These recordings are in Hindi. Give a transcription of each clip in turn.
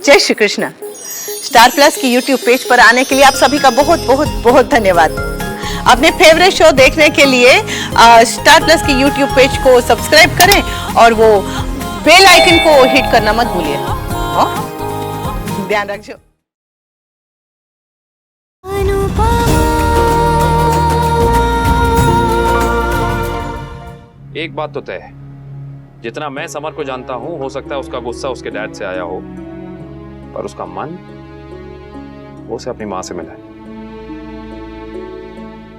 जय श्री कृष्ण। स्टार प्लस की यूट्यूब पेज पर आने के लिए आप सभी का बहुत बहुत बहुत धन्यवाद। अपने फेवरेट शो देखने के लिए स्टार प्लस की यूट्यूब पेज को सब्सक्राइब करें और वो बेल आइकन को हिट करना मत भूलिए। ध्यान रखिए। एक बात तो तय है, जितना मैं समर को जानता हूं, हो सकता है उसका गुस्सा उसके डैड से आया हो, पर उसका मन वो उसे अपनी मां से मिला है।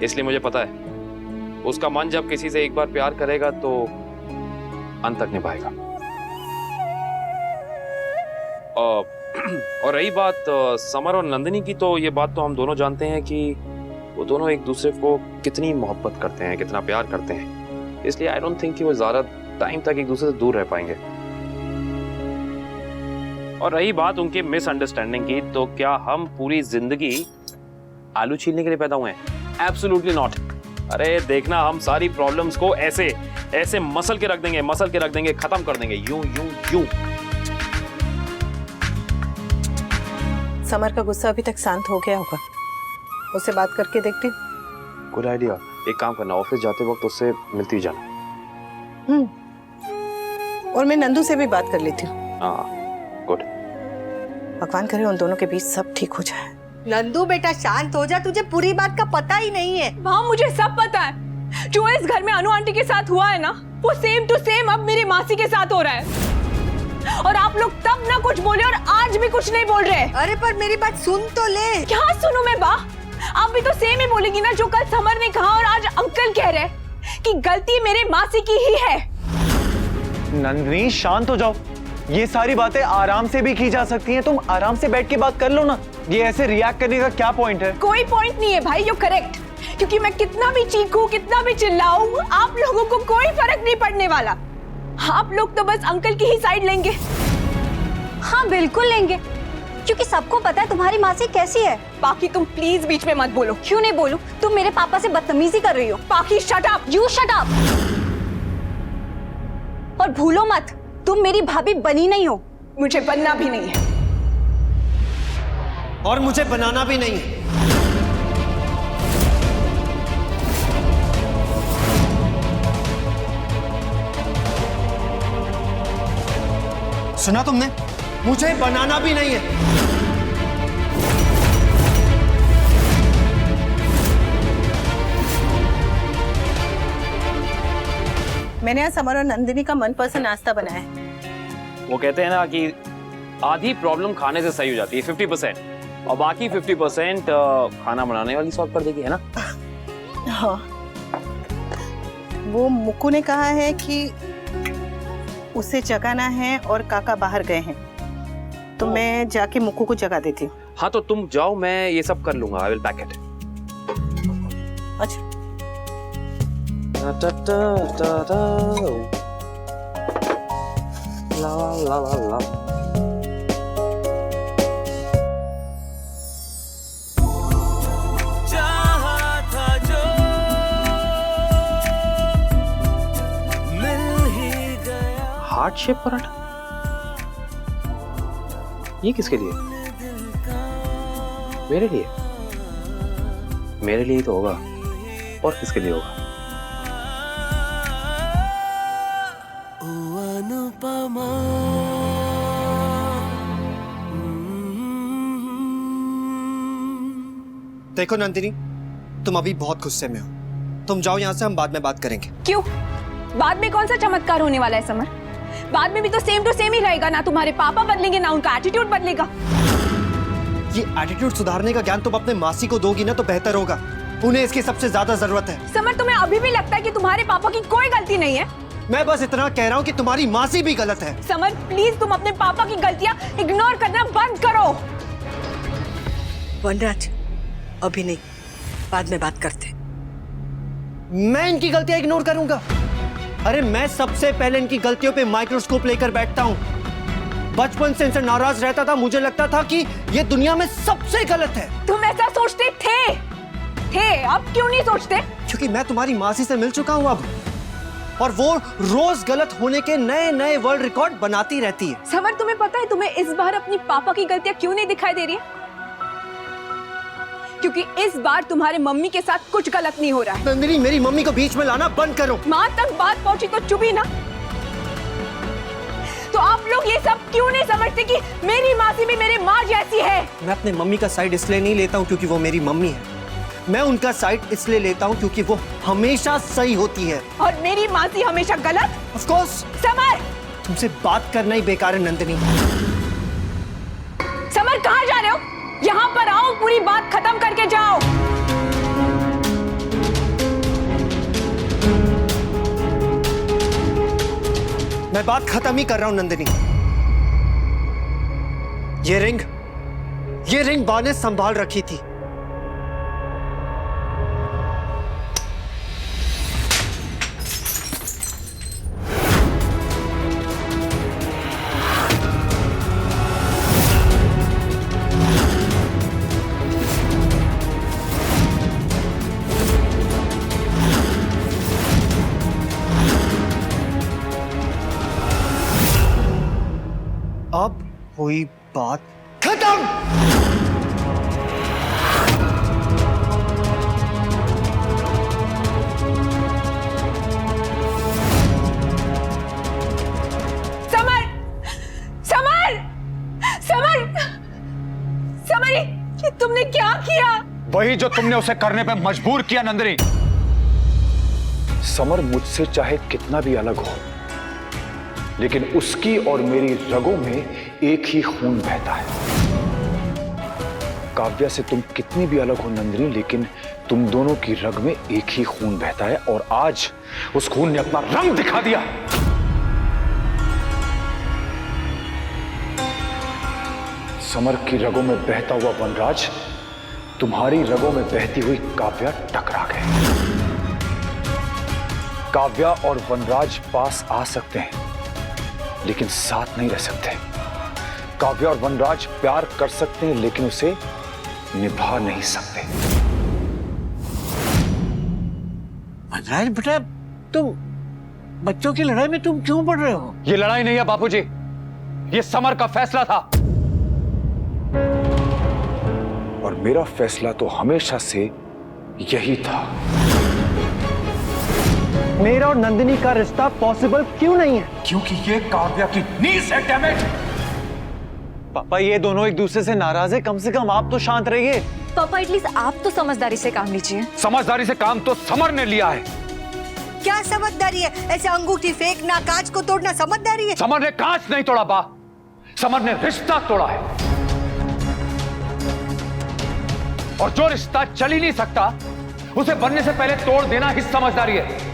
इसलिए मुझे पता है उसका मन जब किसी से एक बार प्यार करेगा तो अंत तक निभाएगा। और रही बात समर और नंदिनी की, तो ये बात तो हम दोनों जानते हैं कि वो दोनों एक दूसरे को कितनी मोहब्बत करते हैं, कितना प्यार करते हैं। इसलिए आई डोंट थिंक कि वो ज्यादा टाइम तक एक दूसरे से दूर रह पाएंगे। और रही बात उनकी मिसअंडरस्टैंडिंग की, तो क्या हम पूरी जिंदगी आलू छीलने के लिए पैदा हुए हैं? Absolutely not. अरे देखना, हम सारी प्रॉब्लम्स को ऐसे ऐसे मसल के रख देंगे, खत्म कर देंगे, यूं यूं यूं। समर का गुस्सा अभी तक शांत हो गया होगा, उससे बात करके देखती हूँ। Good idea. एक काम करना, ऑफिस जाते वक्त उससे मिलती जाना। और मैं नंदू से भी बात कर लेती हूँ। हाँ, गुड। भगवान करे उन दोनों के बीच सब ठीक हो जाए। नंदू बेटा शांत हो जा, तुझे पूरी बात का पता ही नहीं है। हाँ, मुझे सब पता है। जो इस घर में अनु आंटी के साथ हुआ है ना, वो सेम टू सेम अब मेरी मासी के साथ हो रहा है। और आप लोग तब ना कुछ बोले और आज भी कुछ नहीं बोल रहे। अरे पर मेरी बात सुन तो ले। क्या सुनूं मैं बा? आप भी तो सेम ही बोलेगी ना जो कल समर ने कहा और आज अंकल कह रहे कि गलती मेरे मासी की ही है। नंदिनी शांत हो जाओ, ये सारी बातें आराम से भी की जा सकती हैं। तुम आराम से बैठ के बात कर लो ना। ये ऐसे रिएक्ट करने का क्या पॉइंट है? कोई पॉइंट नहीं है भाई, यू करेक्ट। क्योंकि मैं कितना भी चीखूं, कितना भी चिल्लाऊं, आप लोगों को कोई फर्क नहीं पड़ने वाला। आप लोग तो बस अंकल की ही साइड लेंगे। हाँ बिल्कुल लेंगे, क्योंकि सबको पता है तुम्हारी मासी कैसी है। बाकी तुम प्लीज बीच में मत बोलो। क्यों नहीं बोलूं? तुम मेरे पापा से बदतमीजी कर रही हो। बाकी shut up. You shut up. और भूलो मत, तुम मेरी भाभी बनी नहीं हो। मुझे बनना भी नहीं है और मुझे बनाना भी नहीं है। सुना तुमने? मुझे बनाना भी नहीं है। मैंने आज समर और नंदिनी का मनपसंद नाश्ता बनाया है। वो कहते हैं ना कि आधी प्रॉब्लम खाने से सही हो जाती है, 50%, और बाकी 50% खाना बनाने वाली सॉल्व कर देगी, है ना? हाँ, वो मुक्कू ने कहा है कि उसे जगाना है और काका बाहर गए हैं, तो मैं जाके मुक्कू को जगा देती हूँ। हाँ, तो तुम जाओ, मैं ये सब कर लूंगा। I will pack it. अच्छा। ला ला ला ला। हार्ट शेप पराठा, ये किसके लिए? मेरे लिए? मेरे लिए तो होगा, और किसके लिए होगा? देखो नंदिनी, तुम अभी बहुत गुस्से में हो। तुम जाओ यहाँ से, हम बाद में बात करेंगे। क्यों? बाद में कौन सा चमत्कार होने वाला है समर? बाद में भी तो सेम टू सेम ही रहेगा ना। तुम्हारे पापा बदलेंगे ना उनका एटीट्यूड बदलेगा। ये एटीट्यूड सुधारने का ज्ञान तुम अपने मासी को दोगी ना तो बेहतर होगा। उन्हें इसकी सबसे ज्यादा जरूरत है। समर, तुम्हें अभी भी लगता है कि तुम्हारे पापा की कोई गलती नहीं है? मैं बस इतना कह रहा हूँ कि तुम्हारी मासी भी गलत है। समर प्लीज, तुम अपने पापा की गलतियां इग्नोर करना बंद करो। वनराज, अभी नहीं, बाद में बात करते। मैं इनकी गलतियां इग्नोर करूंगा? अरे मैं सबसे पहले इनकी गलतियों पे माइक्रोस्कोप लेकर बैठता हूँ। बचपन से इनसे नाराज रहता था, मुझे लगता था कि ये दुनिया में सबसे गलत है। तुम ऐसा सोचते थे, अब क्यों नहीं सोचते? क्योंकि मैं तुम्हारी मासी से मिल चुका हूँ अब। और वो रोज गलत होने के नए नए वर्ल्ड रिकॉर्ड बनाती रहती है। समर, तुम्हें पता है तुम्हें इस बार अपनी पापा की गलतियां क्यों नहीं दिखाई दे रही है? क्योंकि इस बार तुम्हारे मम्मी के साथ कुछ गलत नहीं हो रहा है। नंदिनी, मेरी मम्मी को बीच में लाना बंद करो। माँ तक बात पहुंची तो चुप ही ना। तो आप लोग ये सब क्यों नहीं समझते कि मेरी मासी भी मेरी माँ जैसी है? मैं अपने मम्मी का साइड इसलिए नहीं लेता हूँ क्योंकि वो मेरी मम्मी है, मैं उनका साइड इसलिए लेता हूँ क्योंकि वो हमेशा सही होती है। और मेरी मासी हमेशा गलत? Of course. समर, तुमसे बात करना ही बेकार है नंदिनी। समर कहाँ जा रहे हो? यहाँ पर आओ, पूरी बात खत्म करके जाओ। मैं बात खत्म ही कर रहा हूं नंदिनी। ये रिंग बा ने संभाल रखी थी। अब हुई बात खत्म। समर, समर, समर, समर, ये तुमने क्या किया? वही जो तुमने उसे करने पे मजबूर किया नंदिनी। समर मुझसे चाहे कितना भी अलग हो, लेकिन उसकी और मेरी रगों में एक ही खून बहता है। काव्या से तुम कितनी भी अलग हो नंदिनी, लेकिन तुम दोनों की रग में एक ही खून बहता है, और आज उस खून ने अपना रंग दिखा दिया। समर की रगों में बहता हुआ वनराज तुम्हारी रगों में बहती हुई काव्या टकरा गए। काव्या और वनराज पास आ सकते हैं, लेकिन साथ नहीं रह सकते। काव्या और वनराज प्यार कर सकते हैं, लेकिन उसे निभा नहीं सकते। वनराज बेटा, तुम बच्चों की लड़ाई में तुम क्यों पड़ रहे हो? ये लड़ाई नहीं है बापूजी, ये समर का फैसला था, और मेरा फैसला तो हमेशा से यही था। मेरा और नंदिनी का रिश्ता पॉसिबल क्यों नहीं है? क्योंकि ये काव्या की नींद है। डैमेज। पापा, ये दोनों एक दूसरे से नाराज है, कम से कम आप तो शांत रहिए। पापा एटलीस्ट आप तो समझदारी से काम लीजिए। समझदारी से काम तो समर ने लिया है। क्या समझदारी है? ऐसे अंगूठी फेंकना, कांच को तोड़ना समझदारी है? समर ने कांच नहीं तोड़ा बा, समर ने रिश्ता तोड़ा है। और जो रिश्ता चल ही नहीं सकता, उसे बनने से पहले तोड़ देना ही समझदारी है।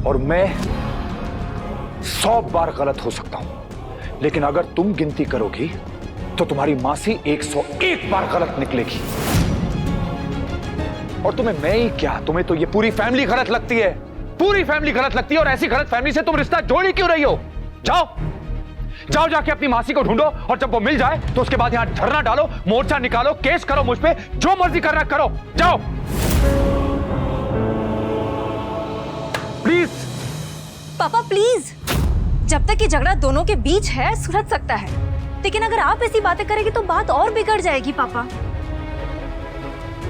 और मैं 100 बार गलत हो सकता हूं, लेकिन अगर तुम गिनती करोगी तो तुम्हारी मासी 101 बार गलत निकलेगी। और तुम्हें मैं ही क्या, तुम्हें तो ये पूरी फैमिली गलत लगती है। पूरी फैमिली गलत लगती है, और ऐसी गलत फैमिली से तुम रिश्ता जोड़ ही क्यों रही हो? जाओ जाओ, जाके अपनी मासी को ढूंढो, और जब वो मिल जाए तो उसके बाद यहां धरना डालो, मोर्चा निकालो, केस करो मुझ पे, जो मर्जी करना करो। जाओ प्लीज। पापा प्लीज, जब तक ये झगड़ा दोनों के बीच है सुलझ सकता है, लेकिन अगर आप ऐसी बातें करेंगे तो बात और बिगड़ जाएगी। पापा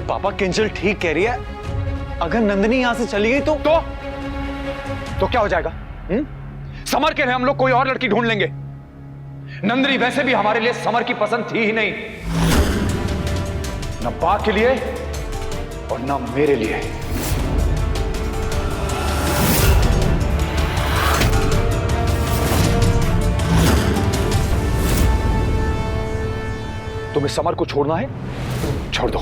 पापा, किंजल ठीक कह रही है, अगर नंदिनी यहां से चली गई तो क्या हो जाएगा? समर के लिए हम लोग कोई और लड़की ढूंढ लेंगे। नंदिनी वैसे भी हमारे लिए समर की पसंद थी ही नहीं, न बा के लिए और न मेरे लिए। तुम्हें समर को छोड़ना है, छोड़ दो।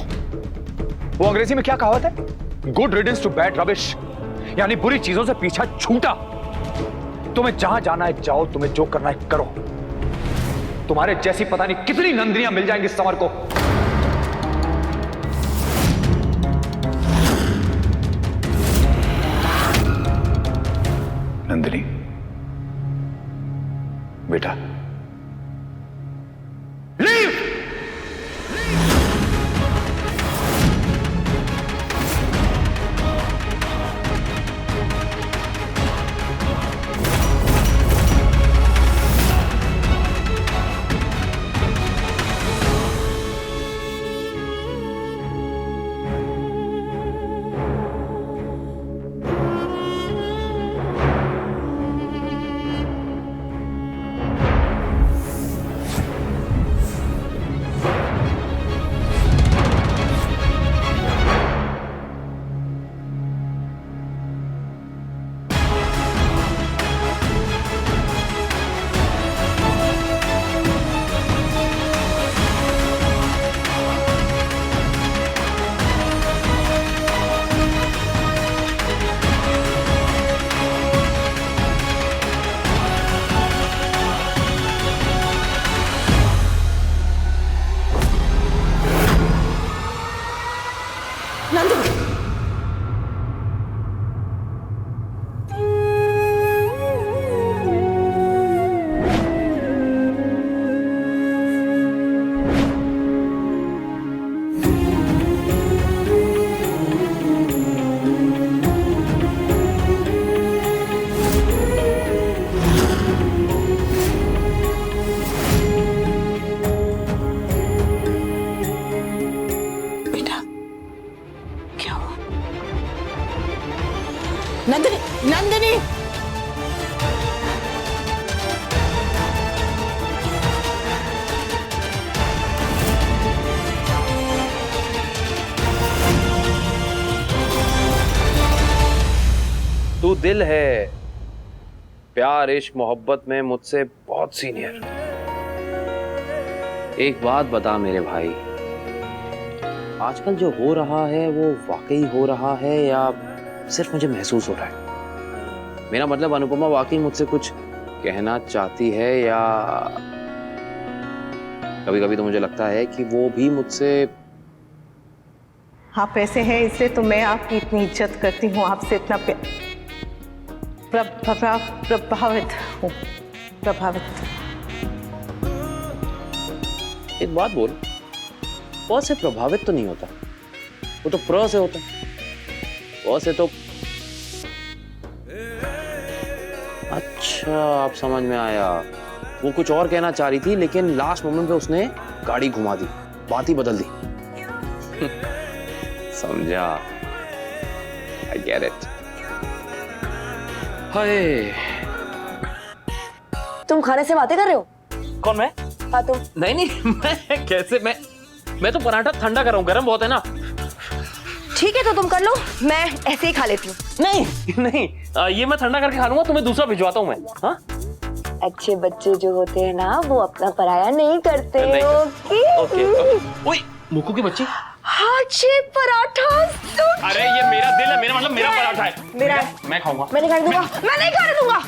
वो अंग्रेजी में क्या कहावत है? Good riddance to bad rubbish, यानी बुरी चीजों से पीछा छूटा। तुम्हें जहां जाना है जाओ, तुम्हें जो करना है करो। तुम्हारे जैसी पता नहीं कितनी नंदिनियां मिल जाएंगी समर को। नंदिनी बेटा, लीव। दिल है, प्यार इश्क मोहब्बत में मुझसे बहुत सीनियर। एक बात बता मेरे भाई, आजकल जो हो रहा है वो वाकई हो रहा है या सिर्फ मुझे महसूस हो रहा है? मेरा मतलब अनुपमा वाकई मुझसे कुछ कहना चाहती है या कभी कभी तो मुझे लगता है कि वो भी मुझसे। आप ऐसे हैं इसलिए तो मैं आपकी इतनी इज्जत करती हूँ, आपसे इतना प्रभावित हूँ, प्रभावित। एक बात बोल, प से प्रभावित तो नहीं होता, वो तो प्र से होता है। प से तो अच्छा, आप समझ में आया। वो कुछ और कहना चाह रही थी लेकिन लास्ट मोमेंट पे उसने गाड़ी घुमा दी, बात ही बदल दी। समझा, आई गेट इट। हाय, तुम खाने से बातें कर रहे हो? कौन मैं? हाँ तुम। नहीं नहीं, मैं कैसे, मैं तो पराठा ठंडा कर रहा हूँ, गर्म बहुत है ना। ठीक है तो तुम कर लो, मैं ऐसे ही खा लेती हूँ। नहीं नहीं, ये मैं ठंडा करके खा लूंगा, तुम्हें दूसरा भिजवाता हूँ मैं। हाँ, अच्छे बच्चे जो होते हैं ना वो अपना पराया नहीं करते। नहीं ओके ओके। ओए, मुक्कू की बच्ची। हाची पराठा। अरे ये मेरा दिल है, मेरा मतलब मेरा पराठा है। मेरा मैं खाऊंगा। मैं नहीं खाने दूंगा, मैं नहीं खाने दूंगा।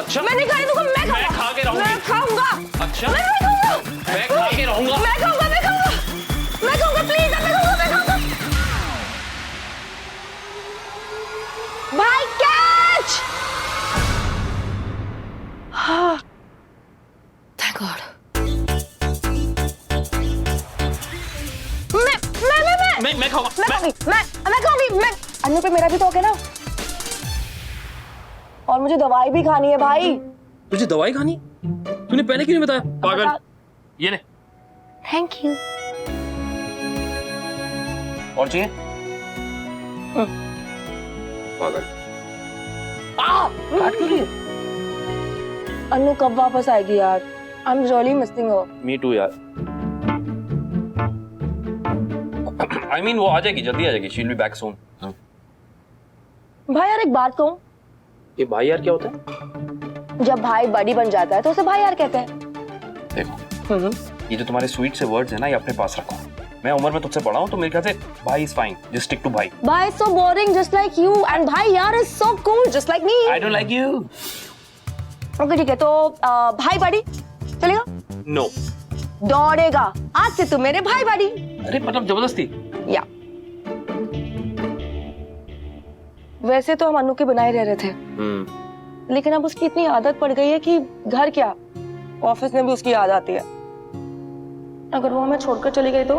अच्छा, मैं नहीं खाने दूंगा, मैं खा के रहूंगी। मैं खाऊंगा। अच्छा, मैं नहीं खाऊंगा। मैं खा के रहूंगा। मैं खाऊंगा, मैं खाऊंगा, मैं खाऊंगा, प्लीज मैं खाऊंगा, मैं खाऊंगा। भाई कैच! हाँ, थैंक गॉड। मैं खाऊंगा। मैं खाऊंगी। मैं अन्नू पे मेरा भी तो है ना, और मुझे दवाई भी खानी है भाई। तुझे दवाई खानी? तूने पहले क्यों नहीं बताया? पागल। ये ले। Thank you. और चाहिए? पागल। काट क्यों रही है? अन्नू कब वापस आएगी यार? I am really missing her. Me too यार। I mean, वो आ जाएगी, जल्दी आ जाएगी। She'll be back soon. भाई यार एक बात कहूं, ये भाई यार क्या होता है? जब भाई बड़ी बन जाता है तो उसे भाई यार कहते हैं। देखो, ये जो तुम्हारे स्वीट से वर्ड्स है ना, ये अपने पास रखो। मैं उम्र में तुझसे बड़ा हूँ तो मेरे ख्याल से भाई is fine, just stick to भाई। भाई is so boring just like you and भाई यार is so cool just like me. I don't like you. Okay ठीक है, तो भाई बड़ी चलेगा? No. दौड़ेगा, आज से तुम मेरे भाई बड़ी। अरे मतलब जबरदस्ती? या वैसे तो हम अन्नू के बिना ही रह रहे थे, लेकिन अब उसकी इतनी आदत पड़ गई है कि घर क्या ऑफिस में भी उसकी याद आती है। अगर वो हमें छोड़कर चली गई तो?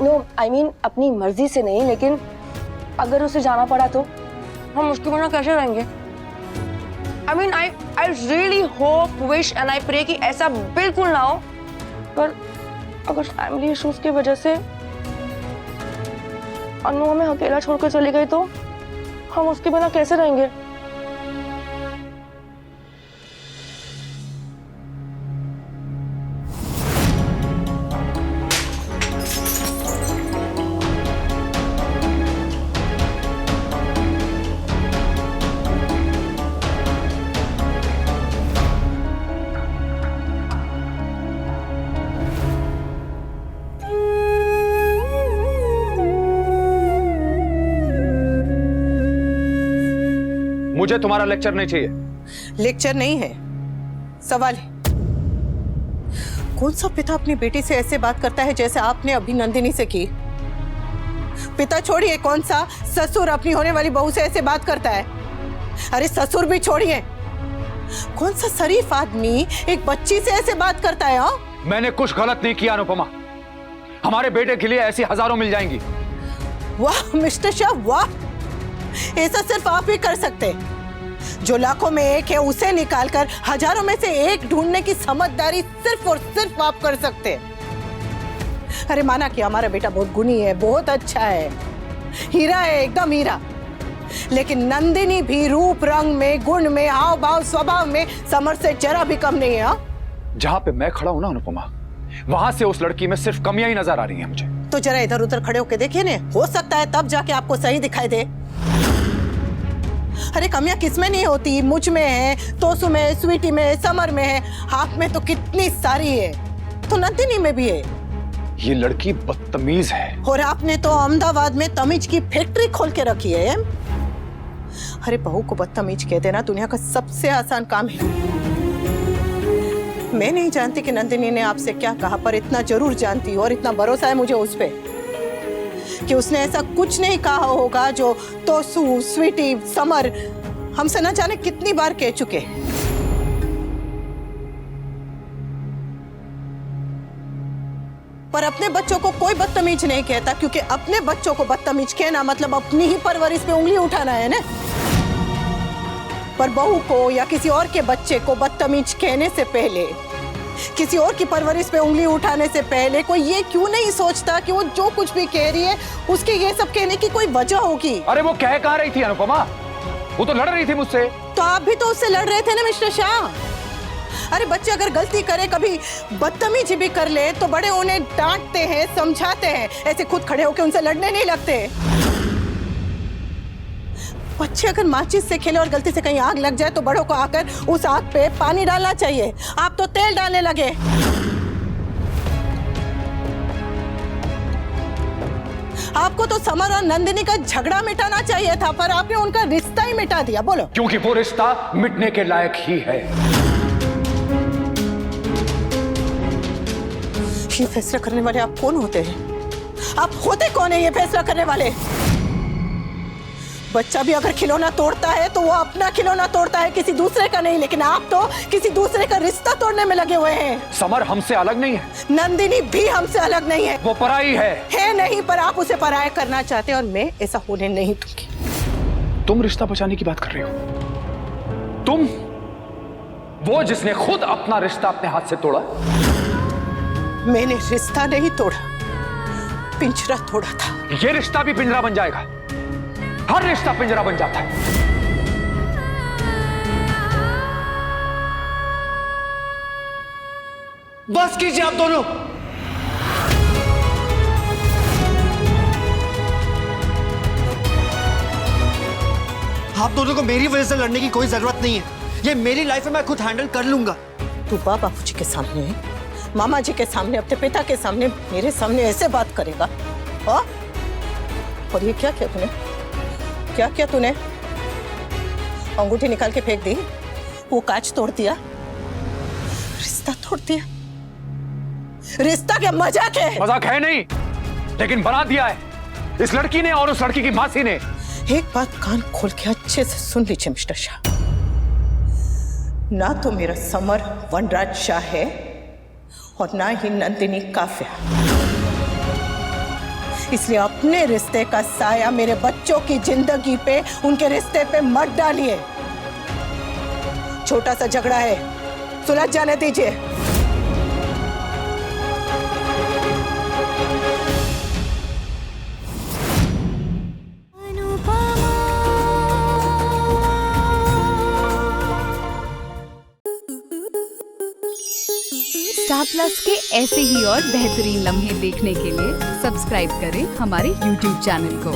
नो आई मीन अपनी मर्जी से नहीं, लेकिन अगर उसे जाना पड़ा तो हम उसके बिना कैसे रहेंगे? I mean I really hope, wish and I pray कि ऐसा बिल्कुल ना हो, पर अगर फैमिली इश्यूज की वजह से अन्नू हमें अकेला छोड़कर चली गई तो हम उसके बिना कैसे रहेंगे? मुझे तुम्हारा लेक्चर नहीं चाहिए। लेक्चर नहीं है, सवाल है। कौन सा पिता अपनी बेटी से ऐसे बात करता है जैसे आपने अभी नंदिनी से की? पिता छोड़िए, कौन सा ससुर अपनी होने वाली बहू से ऐसे बात करता है? अरे ससुर भी छोड़िए, कौन सा शरीफ आदमी एक बच्ची से ऐसे बात करता है? हाँ, मैंने कुछ गलत नहीं किया अनुपमा, हमारे बेटे के लिए ऐसी हजारों मिल जाएंगी। वाह मिस्टर शाह वाह, ऐसा सिर्फ आप ही कर सकते हैं। जो लाखों में एक है उसे निकालकर हजारों में से एक ढूंढने की समझदारी सिर्फ और सिर्फ आप कर सकते हैं। अरे माना कि हमारा बेटा बहुत गुणी है, बहुत अच्छा है, हीरा है, एकदम हीरा, लेकिन नंदिनी भी रूप रंग में, गुण में, हाव भाव स्वभाव में समर से जरा भी कम नहीं है। हाँ? जहां पे मैं खड़ा हूं ना अनुपमा, वहां से उस लड़की में सिर्फ कमियां ही नजर आ रही हैं मुझे। तो जरा इधर उधर खड़े होके देखिए ना, हो सकता है तब जाके आपको सही दिखाई दे। अरे कमियां किसमें नहीं होती, मुझ में है, तोसू में, स्वीटी में, समर में है, आप में तो कितनी सारी है, तो नंदिनी में भी है। ये लड़की बदतमीज है। और आपने तो अहमदाबाद में तमीज की फैक्ट्री खोल के रखी है। अरे बहू को बदतमीज कह देना दुनिया का सबसे आसान काम है। मैं नहीं जानती कि नंदिनी ने आपसे क्या कहा, पर इतना जरूर जानती हूँ और इतना भरोसा है मुझे उस पे कि उसने ऐसा कुछ नहीं कहा होगा जो तोसू, स्वीटी, समर हमसे न जाने कितनी बार कह चुके। पर अपने बच्चों को कोई बदतमीज नहीं कहता, क्योंकि अपने बच्चों को बदतमीज कहना मतलब अपनी ही परवरिश पे उंगली उठाना है ना। पर बहू को या किसी और के बच्चे को बदतमीज कहने से पहले, किसी और की परवरिश पे उंगली उठाने से पहले कोई ये क्यों नहीं सोचता कि वो जो कुछ भी कह रही है उसके ये सब कहने की कोई वजह होगी। अरे वो कह कहाँ रही थी अनुपमा, वो तो लड़ रही थी मुझसे। तो आप भी तो उससे लड़ रहे थे ना मिस्टर शाह। अरे बच्चे अगर गलती करे, कभी बदतमीजी भी कर ले, तो बड़े उन्हें डांटते हैं, समझाते हैं, ऐसे खुद खड़े होकर उनसे लड़ने नहीं लगते। बच्चे अगर माचिस से खेले और गलती से कहीं आग लग जाए तो बड़ों को आकर उस आग पे पानी डालना चाहिए। आप तो तेल डालने लगे। आपको तो समर और नंदिनी का झगड़ा मिटाना चाहिए था, पर आपने उनका रिश्ता ही मिटा दिया। बोलो। क्योंकि वो रिश्ता मिटने के लायक ही है। ये फैसला करने वाले आप कौन होते हैं? आप होते कौन है ये फैसला करने वाले? बच्चा भी अगर खिलौना तोड़ता है तो वो अपना खिलौना तोड़ता है, किसी दूसरे का नहीं। लेकिन आप तो किसी दूसरे का रिश्ता तोड़ने में लगे हुए हैं। समर हमसे अलग नहीं है, नंदिनी भी हमसे अलग नहीं है। वो पराई है नहीं, पर आप उसे पराया करना चाहते हैं और मैं ऐसा होने नहीं दूंगी। तुम रिश्ता बचाने की बात कर रही हो? तुम, वो जिसने खुद अपना रिश्ता अपने हाथ से तोड़ा। मैंने रिश्ता नहीं तोड़ा, पिंजरा तोड़ा था। ये रिश्ता भी पिंजरा बन जाएगा। हर रिश्ता पिंजरा बन जाता है। बस कीजिए आप दोनों। आप दोनों को मेरी वजह से लड़ने की कोई जरूरत नहीं है। ये मेरी लाइफ है, मैं खुद हैंडल कर लूंगा। तू बाबा जी के सामने, मामा जी के सामने, अपने पिता के सामने, मेरे सामने ऐसे बात करेगा? हाँ? और ये क्या किया तूने? क्या किया तूने? अंगूठी निकाल के फेंक दी, वो कांच तोड़ दिया, रिश्ता तोड़ दिया। रिश्ता क्या मजाक है? मजाक है नहीं, लेकिन बना दिया है इस लड़की ने और उस लड़की की मासी ने। एक बात कान खोल के अच्छे से सुन लीजिए मिस्टर शाह, ना तो मेरा समर वनराज शाह है और ना ही नंदिनी काव्या। इसलिए अपने रिश्ते का साया मेरे बच्चों की जिंदगी पे, उनके रिश्ते पे मत डालिए। छोटा सा झगड़ा है, सुलझ जाने दीजिए। स्टार प्लस के ऐसे ही और बेहतरीन लम्हे देखने के लिए सब्सक्राइब करें हमारे YouTube चैनल को।